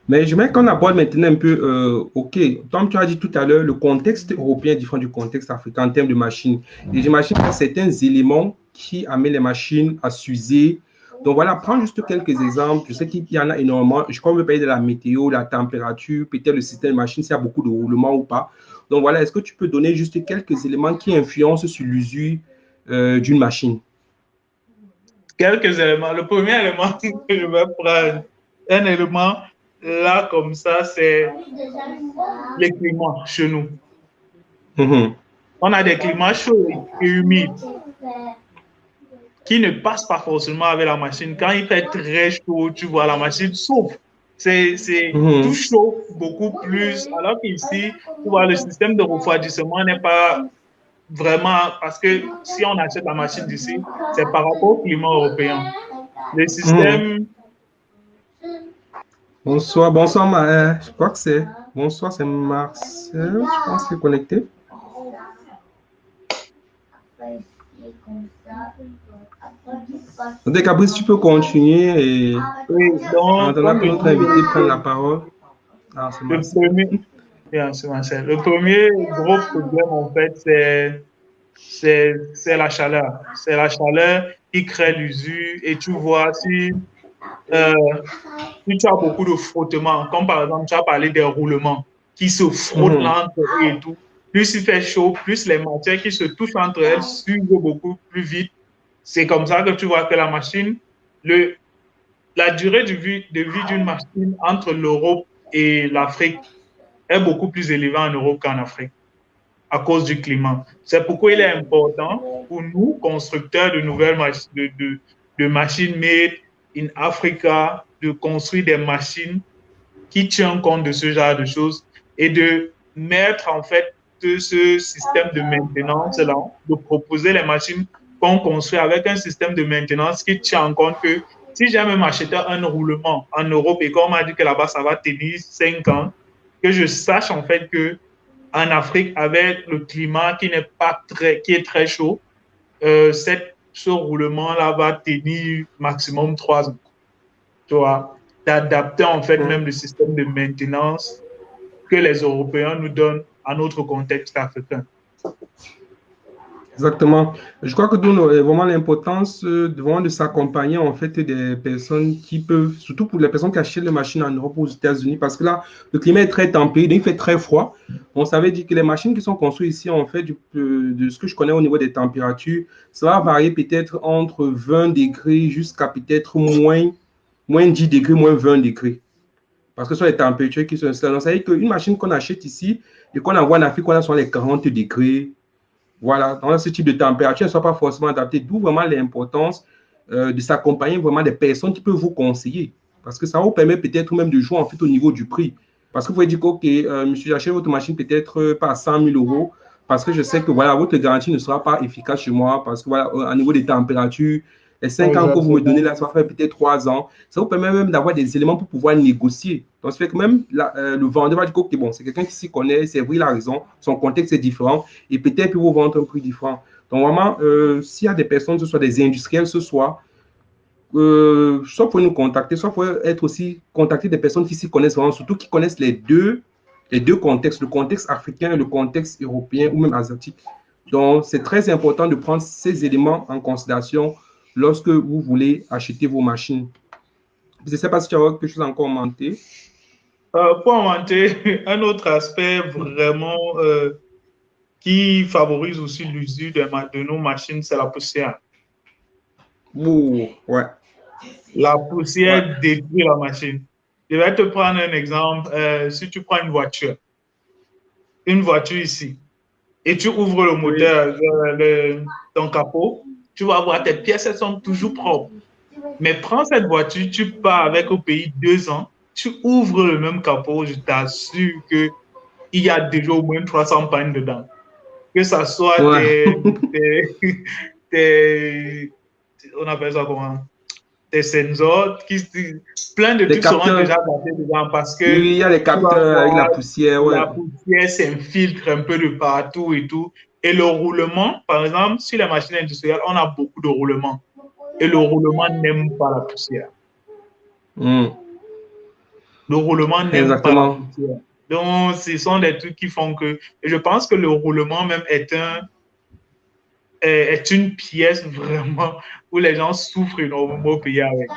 Mais j'aimerais qu'on aborde maintenant un peu, OK, comme tu as dit tout à l'heure, le contexte européen est différent du contexte africain en termes de machines. Et j'imagine qu'il y a certains éléments qui amènent les machines à s'user. Donc voilà, prends juste quelques exemples. Je sais qu'il y en a énormément. Je crois qu'on veut parler de la météo, la température, peut-être le système de machine, s'il y a beaucoup de roulement ou pas. Donc voilà, est-ce que tu peux donner juste quelques éléments qui influencent sur l'usure d'une machine? Quelques éléments. Le premier élément que je vais prendre, un élément là comme ça, c'est les climats chez nous. Mhm. On a des climats chauds et humides qui ne passent pas forcément avec la machine. Quand il fait très chaud, tu vois, la machine souffre. C'est tout Mhm. chauffe beaucoup plus, alors qu'ici, tu vois, le système de refroidissement n'est pas vraiment, parce que si on achète la machine d'ici, c'est par rapport au climat européen. Le Mhm. système, Bonsoir, bonsoir, je crois que c'est. Bonsoir, c'est Marcel, je pense qu'il est connecté. Donc, Gabriel, si tu peux continuer et oui, en donc, attendant comme que je notre invité prenne la dis, parole. Ah, c'est le Marcel. premier, bien sûr, Marcel, le premier gros problème, en fait, c'est la chaleur. C'est la chaleur qui crée l'usure. Et tu vois, euh, si tu as beaucoup de frottements, comme par exemple, tu as parlé des roulements qui se frottent Mhm. là entre eux et tout, plus il fait chaud, plus les matières qui se touchent entre elles s'usent beaucoup plus vite. C'est comme ça que tu vois que la machine, le, la durée de vie d'une machine entre l'Europe et l'Afrique est beaucoup plus élevée en Europe qu'en Afrique à cause du climat. C'est pourquoi il est important pour nous, constructeurs de nouvelles machines, de machines made in Africa, de construire des machines qui tiennent compte de ce genre de choses et de mettre en fait ce système de maintenance là, de proposer les machines qu'on construit avec un système de maintenance qui tient compte que si j'ai même acheté un roulement en Europe et qu'on m'a dit que là-bas ça va tenir 5 ans, que je sache en fait que en Afrique, avec le climat qui n'est pas très, qui est très chaud, ce roulement-là va tenir maximum 3 ans. Tu vois, d'adapter en fait Mhm. même le système de maintenance que les Européens nous donnent à notre contexte africain. Exactement. Je crois que d'où vraiment l'importance vraiment de s'accompagner en fait des personnes qui peuvent, surtout pour les personnes qui achètent les machines en Europe ou aux États-Unis, parce que là, le climat est très tempéré, il fait très froid. On savait dire que les machines qui sont construites ici, en fait, de ce que je connais au niveau des températures, ça va varier peut-être entre 20 degrés jusqu'à peut-être moins 10 degrés, moins 20 degrés. Parce que ce sont les températures qui sont installées. Donc, ça veut dire qu'une machine qu'on achète ici et qu'on envoie en Afrique, on a sur les 40 degrés. Voilà, dans ce type de température ne sont pas forcément adaptées, d'où vraiment l'importance de s'accompagner vraiment des personnes qui peuvent vous conseiller. Parce que ça vous permet peut-être même de jouer en fait au niveau du prix. Parce que vous pouvez dire que, OK, monsieur, j'achète votre machine peut-être pas à 100 000 euros, parce que je sais que voilà, votre garantie ne sera pas efficace chez moi, parce que voilà, au niveau des températures, les 5 ans que vous me donnez Exactement. là, ça va faire peut-être 3 ans. Ça vous permet même d'avoir des éléments pour pouvoir négocier. Donc, ça fait que même le vendeur va dire, OK, bon, c'est quelqu'un qui s'y connaît, c'est vrai, il a raison, son contexte est différent, et peut-être qu'il vous vendre un prix différent. Donc, vraiment, s'il y a des personnes, ce soit des industriels, ce soit, soit pour nous contacter, soit pour être aussi contacter des personnes qui s'y connaissent vraiment, surtout qui connaissent les deux contextes, le contexte africain et le contexte européen ou même asiatique. Donc, c'est très important de prendre ces éléments en considération lorsque vous voulez acheter vos machines. Je ne sais pas si tu as quelque chose à encore commenter. Pour augmenter, un autre aspect vraiment qui favorise aussi l'usure de nos machines, c'est la poussière. Ouh, ouais, La ouais. poussière détruit la machine. Je vais te prendre un exemple. Si tu prends une voiture ici, et tu ouvres le Oui. moteur, ton capot, tu vas voir tes pièces, elles sont toujours propres. Mais prends cette voiture, tu pars avec au pays 2 ans, tu ouvres le même capot, je t'assure qu'il y a déjà au moins 300 pannes dedans. Que ça soit Ouais. tes on appelle ça comment? Tes sensors, plein de Les trucs seront déjà capteurs. placés dedans parce Oui, que oui, il y a les tu vas capteurs avec la voir poussière, ouais. la poussière s'infiltre un peu de partout et tout. Et le roulement, par exemple, sur les machines industrielles, on a beaucoup de roulements. Et le roulement n'aime pas la poussière. Mm. Le roulement n'aime pas la Exactement. poussière. Donc, ce sont des trucs qui font que... Et je pense que le roulement même est une pièce vraiment où les gens souffrent énormément au pays avec.